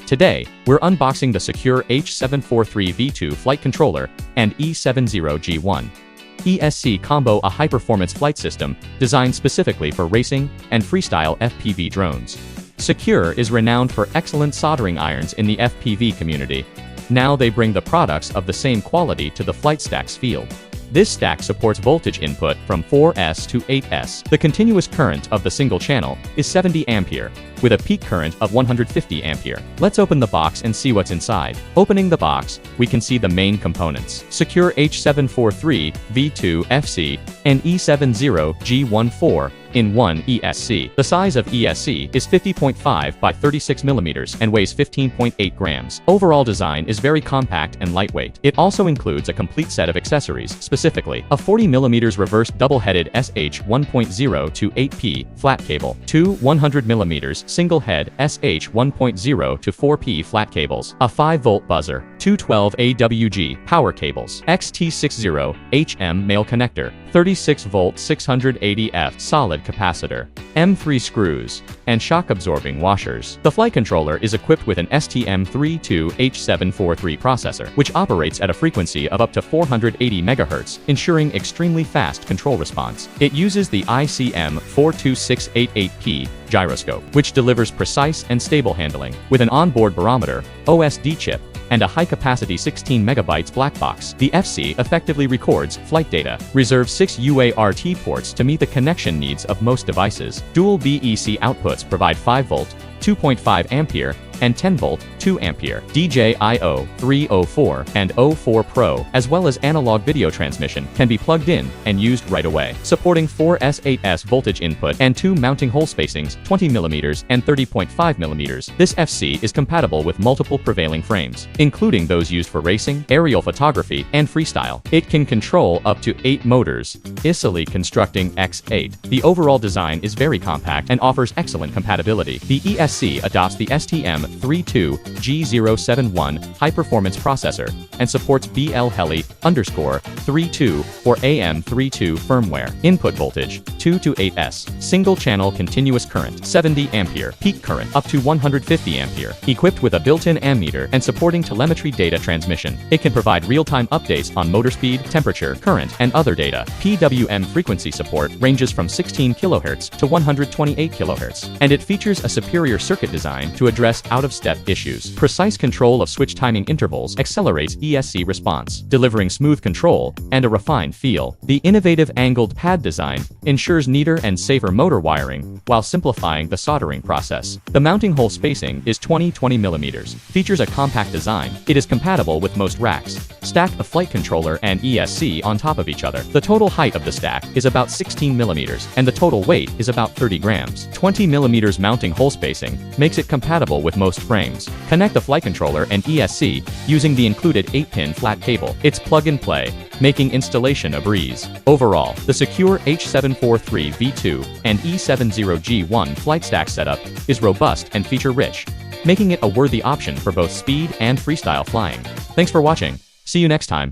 Today, we're unboxing the Sequre H743 V2 flight controller and E70G1 ESC combo, a high-performance flight system designed specifically for racing and freestyle FPV drones. Sequre is renowned for excellent soldering irons in the FPV community. Now they bring the products of the same quality to the flight stacks field. This stack supports voltage input from 4S to 8S. The continuous current of the single channel is 70 ampere, with a peak current of 150 ampere. Let's open the box and see what's inside. Opening the box, we can see the main components: Sequre H743 V2 FC and E70G1 4-in-1 ESC. The size of ESC is 50.5 by 36 millimeters and weighs 15.8 grams. Overall design is very compact and lightweight. It also includes a complete set of accessories, specifically a 40 millimeters reverse double-headed SH1.028P flat cable, two 100 millimeters single-head SH1.0 4P flat cables, a 5-volt buzzer, two 12 AWG power cables, XT60HM male connector, 36-volt 680F solid capacitor, M3 screws, and shock-absorbing washers. The flight controller is equipped with an STM32 H743 processor, which operates at a frequency of up to 480 MHz, ensuring extremely fast control response. It uses the ICM42688P gyroscope, which delivers precise and stable handling, with an onboard barometer, OSD chip, and a high-capacity 16 megabytes black box. The FC effectively records flight data, reserves 6 UART ports to meet the connection needs of most devices. Dual BEC outputs provide 5-volt, 2.5 ampere, and 10-volt, 2 ampere, DJI-O 304 and 04 Pro, as well as analog video transmission, can be plugged in and used right away. Supporting 4S/8S voltage input and 2 mounting hole spacings, 20mm and 30.5mm, this FC is compatible with multiple prevailing frames, including those used for racing, aerial photography, and freestyle. It can control up to 8 motors, easily constructing X8. The overall design is very compact and offers excellent compatibility. The ESC adopts the STM32G071 high-performance processor and supports BL-Heli_32 or AM32 firmware. Input voltage 2 to 8S. Single channel continuous current 70 ampere. Peak current up to 150 ampere. Equipped with a built-in ammeter and supporting telemetry data transmission, it can provide real-time updates on motor speed, temperature, current, and other data. PWM frequency support ranges from 16 kHz to 128 kHz, and it features a superior circuit design to address out-of-step issues. Precise control of switch timing intervals accelerates ESC response, delivering smooth control and a refined feel. The innovative angled pad design ensures neater and safer motor wiring while simplifying the soldering process. The mounting hole spacing is 20 millimeters. Features a compact design. It is compatible with most racks. Stack the flight controller and ESC on top of each other. The total height of the stack is about 16 millimeters, and the total weight is about 30 grams. 20 millimeters mounting hole spacing makes it compatible with most frames. Connect the flight controller and ESC using the included 8-pin flat cable. It's plug-and-play, making installation a breeze. Overall, the Sequre H743 V2 and E70G1 flight stack setup is robust and feature-rich, making it a worthy option for both speed and freestyle flying. Thanks for watching. See you next time.